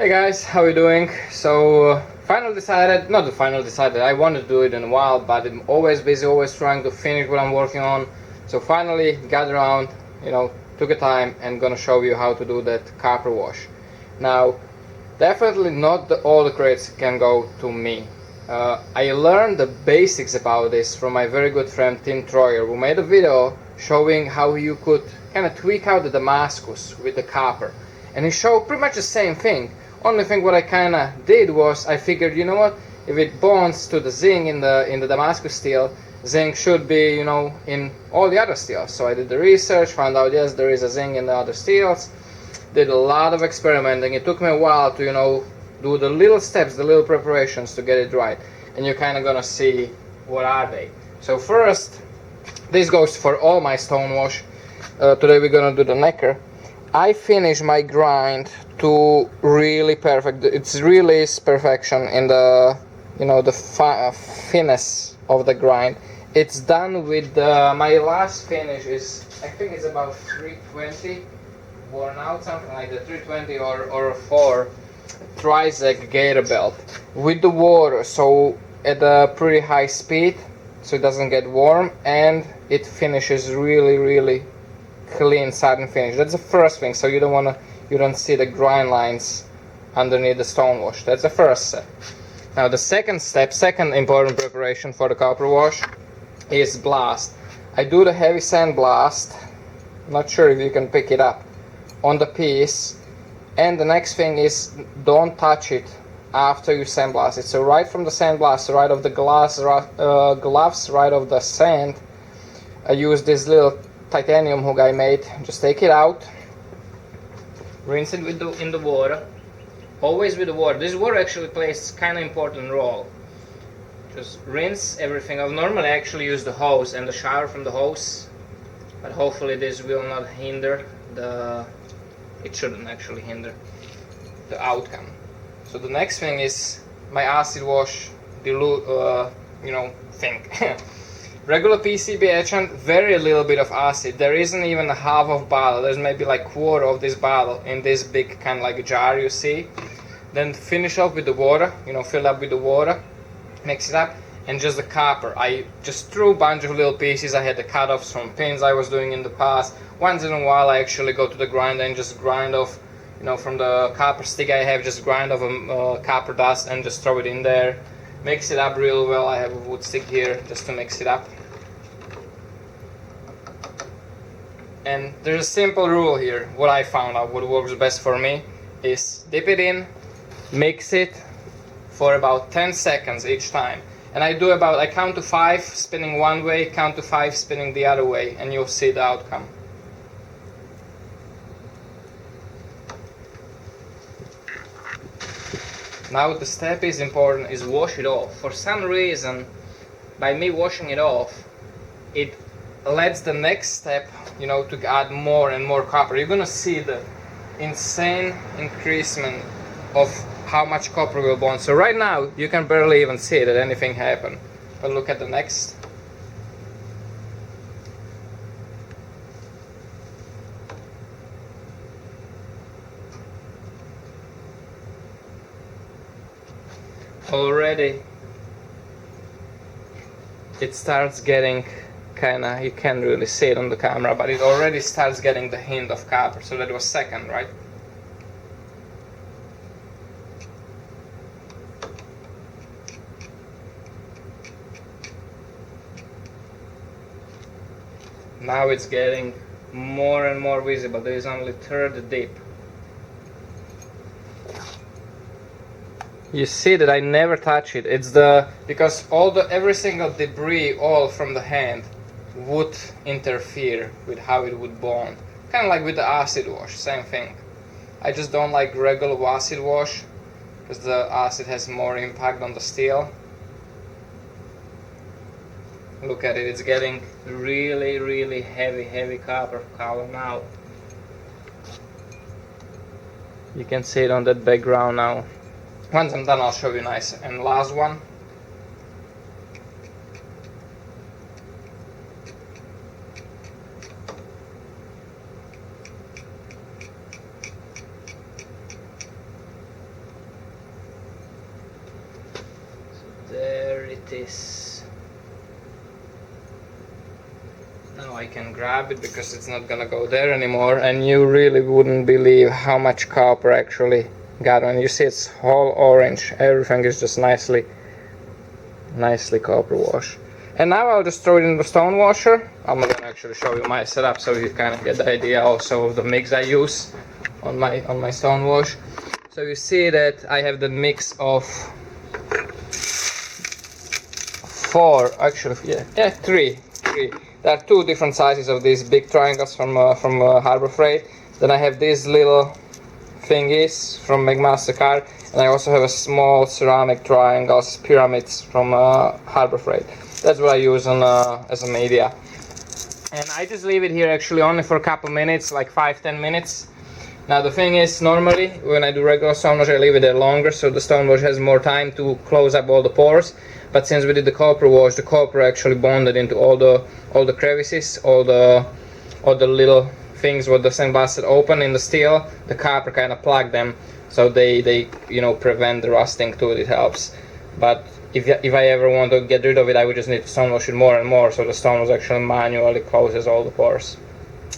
Hey guys, how you doing? So final decided, not the final decided, I want to do it in a while, but I'm always busy, always trying to finish what I'm working on. So finally got around, took a time and gonna show you how to do that copper wash. Now, definitely not all the credits can go to me. I learned the basics about this from my very good friend Tim Troyer, who made a video showing how you could kind of tweak out the Damascus with the copper. And he showed pretty much the same thing. Only thing what I kind of did was I figured, you know what, if it bonds to the zinc in the Damascus steel, zinc should be, in all the other steels. So I did the research, found out yes, there is a zinc in the other steels. Did a lot of experimenting. It took me a while to, do the little steps, the little preparations to get it right. And you're kind of gonna see what are they. So first, this goes for all my stone wash. Today we're gonna do the necker. I finish my grind to really perfect. It's really is perfection in the the finesse of the grind. It's done with my last finish is, I think it's about 320 worn out, something like that, 320 or a 4 Trizec gator belt with the water, so at a pretty high speed so it doesn't get warm and it finishes really clean satin finish. That's the first thing, so you don't see the grind lines underneath the stone wash. That's the first step. Now the second step, second important preparation for the copper wash is blast. I do the heavy sand blast, not sure if you can pick it up, on the piece, and the next thing is don't touch it after you sandblast it. So right from the sandblast, right of the gloves, right of the sand, I use this little titanium hook I made. Just take it out, rinse it in the water, always with the water. This water actually plays kind of important role. Just rinse everything off. Normally I actually use the hose and the shower from the hose, but hopefully this will not hinder it shouldn't actually hinder the outcome. So the next thing is my acid wash thing. Regular PCB etchant, very little bit of acid. There isn't even a half of bottle. There's maybe like quarter of this bottle in this big kind of like jar you see. Then finish off with the water, fill up with the water, mix it up, and just the copper. I just threw a bunch of little pieces. I had the cut-offs from pins I was doing in the past. Once in a while I actually go to the grinder and just grind off, from the copper stick I have, just grind off a copper dust and just throw it in there. Mix it up real well. I have a wood stick here just to mix it up. And there's a simple rule here. What I found out, what works best for me, is dip it in, mix it for about 10 seconds each time. And I count to 5 spinning one way, count to 5 spinning the other way, and you'll see the outcome. Now the step is important, is wash it off. For some reason, by me washing it off, it lets the next step, to add more and more copper. You're gonna see the insane increasement of how much copper will bond. So right now, you can barely even see that anything happened. But look at the next. Already it starts getting kinda, you can't really see it on the camera, but it already starts getting the hint of copper. So that was second, right? Now it's getting more and more visible. There is only third dip. You see that I never touch it. It's because every single debris all from the hand would interfere with how it would bond. Kind of like with the acid wash, same thing. I just don't like regular acid wash because the acid has more impact on the steel. Look at it, it's getting really heavy copper color now. You can see it on that background now. Once I'm done, I'll show you nice. And last one. it is. Now I can grab it because it's not gonna go there anymore, and you really wouldn't believe how much copper actually got on. You see it's all orange, everything is just nicely copper wash. And now I'll just throw it in the stone washer. I'm gonna actually show you my setup so you kind of get the idea also of the mix I use on my stone wash. So you see that I have the mix of three. There are two different sizes of these big triangles from Harbor Freight. Then I have these little thingies from McMaster-Carr, and I also have a small ceramic triangles, pyramids from Harbor Freight. That's what I use on as a media. And I just leave it here actually only for a couple minutes, like 5-10 minutes. Now the thing is, normally when I do regular stone wash I leave it there longer, so the stone wash has more time to close up all the pores. But since we did the copper wash, the copper actually bonded into all the crevices, all the little things where the sandblasted open in the steel. The copper kind of plugged them, so they prevent the rusting too. It helps. But if I ever want to get rid of it, I would just need to stone wash it more and more, so the stone wash actually manually closes all the pores.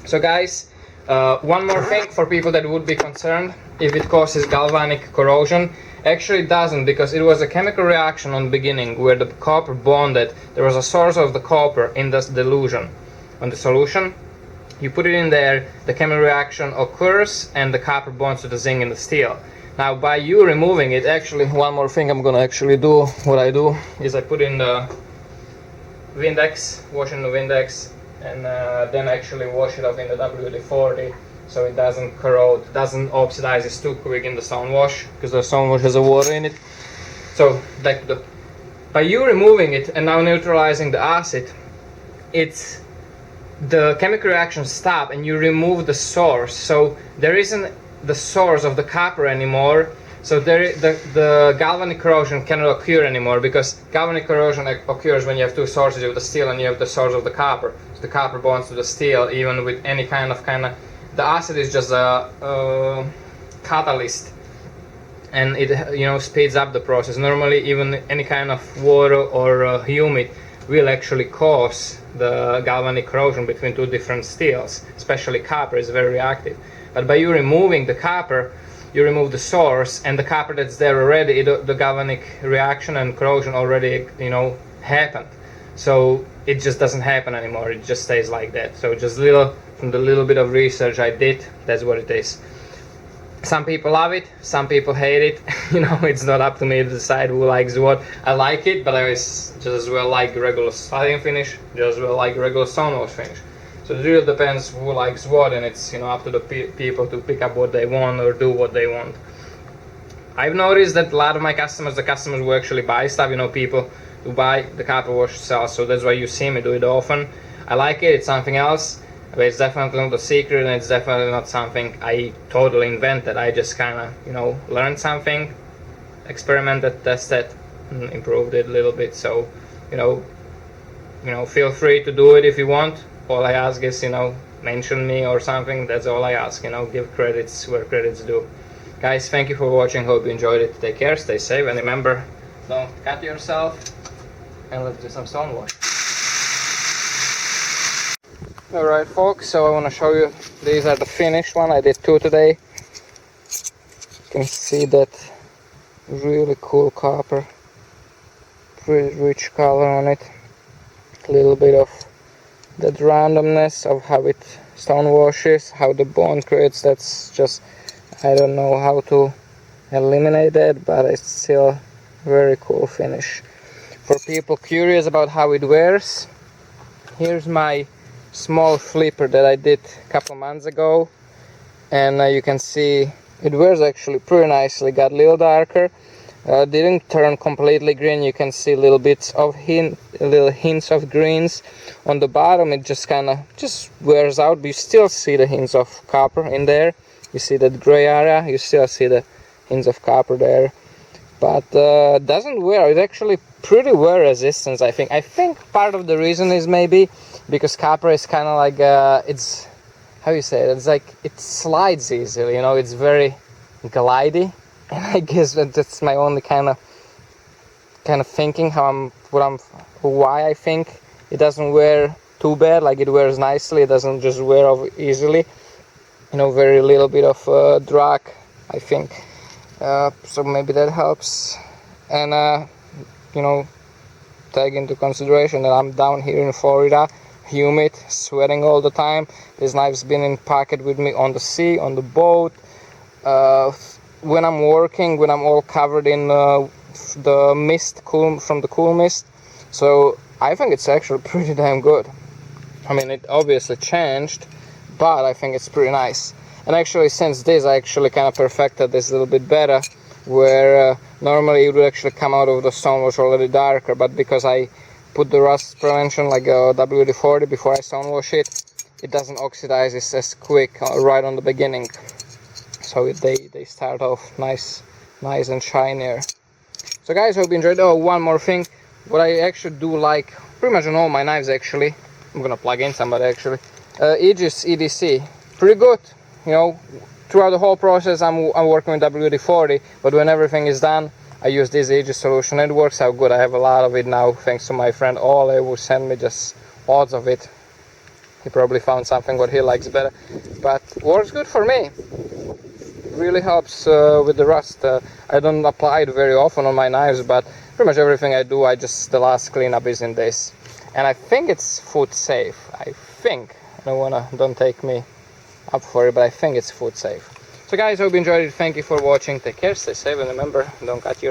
So guys, one more thing for people that would be concerned if it causes galvanic corrosion. Actually it doesn't, because it was a chemical reaction on the beginning where the copper bonded. There was a source of the copper in this dilution on the solution. You put it in there, the chemical reaction occurs, and the copper bonds to the zinc in the steel. Now by you removing it, actually one more thing I'm gonna actually do, what I do is I put in the Windex, wash in the Windex, and then actually wash it off in the WD-40 so it doesn't corrode, doesn't oxidize, it's too quick in the stone wash, because the stone wash has a water in it. So back to by you removing it and now neutralizing the acid, it's the chemical reactions stop and you remove the source, so there isn't the source of the copper anymore, so the galvanic corrosion cannot occur anymore, because galvanic corrosion occurs when you have two sources, you have the steel and you have the source of the copper. So the copper bonds to the steel even with any kind of the acid is just a catalyst, and it speeds up the process. Normally even any kind of water or humid will actually cause the galvanic corrosion between two different steels, especially copper is very reactive. But by you removing the copper, you remove the source, and the copper that's there already, the galvanic reaction and corrosion already happened, so it just doesn't happen anymore, it just stays like that. So just from the little bit of research I did, that's what it is. Some people love it, some people hate it. It's not up to me to decide who likes what. I like it, but I just as well like regular sliding finish, just as well like regular stone wash finish. So it really depends who likes what, and it's up to the people to pick up what they want or do what they want. I've noticed that a lot of my customers, the customers who actually buy stuff, people who buy the copper wash cells, so that's why you see me do it often. I like it, it's something else, but it's definitely not a secret, and it's definitely not something I totally invented. I just kind of, learned something, experimented, tested, and improved it a little bit. So, feel free to do it if you want. All I ask is, mention me or something. That's all I ask, give credits where credits due. Guys, thank you for watching. Hope you enjoyed it. Take care, stay safe, and remember, don't cut yourself. And let's do some stone wash. Alright folks, so I want to show you, these are the finished one. I did 2 today. You can see that really cool copper, pretty rich color on it. A little bit of that randomness of how it stone washes, how the bond creates. That's just, I don't know how to eliminate that, but it's still very cool finish. For people curious about how it wears, here's my small flipper that I did a couple months ago, and you can see it wears actually pretty nicely. Got a little darker, didn't turn completely green. You can see little bits of little hints of greens on the bottom. It just kind of wears out, but you still see the hints of copper in there. You see that gray area, you still see the hints of copper there, but doesn't wear. It's actually pretty wear resistant. I think part of the reason is maybe because copper is kind of like it's, how you say it, it's like it slides easily, it's very glidey, and I guess that's my only kind of kind of thinking why I think it doesn't wear too bad. Like, it wears nicely, it doesn't just wear off easily. You know, very little bit of drag, I think. So maybe that helps. And you know, take into consideration that I'm down here in Florida, humid, sweating all the time. This knife's been in pocket with me on the sea, on the boat. When I'm working, when I'm all covered in the mist, from the cool mist. So I think it's actually pretty damn good. I mean, it obviously changed, but I think it's pretty nice. And actually, since this, I actually kind of perfected this a little bit better, where normally it would actually come out of the stonewash already darker, but because I put the rust prevention like WD-40 before I stonewash it, it doesn't oxidize as quick right on the beginning. So they start off nice and shinier. So guys, hope you enjoyed. Oh, one more thing, what I actually do like pretty much on all my knives, actually, I'm gonna plug in somebody actually, Aegis EDC, pretty good. You know, throughout the whole process I'm working with WD-40, but when everything is done, I use this Aegis solution. It works out good. I have a lot of it now, thanks to my friend Ole, who sent me just lots of it. He probably found something what he likes better, but works good for me. Really helps with the rust. I don't apply it very often on my knives, but pretty much everything I do, the last cleanup is in this. And I think it's food safe. I think. Don't take me up for it, but I think it's food safe. So guys, hope you enjoyed it. Thank you for watching. Take care, stay safe, and remember, don't cut your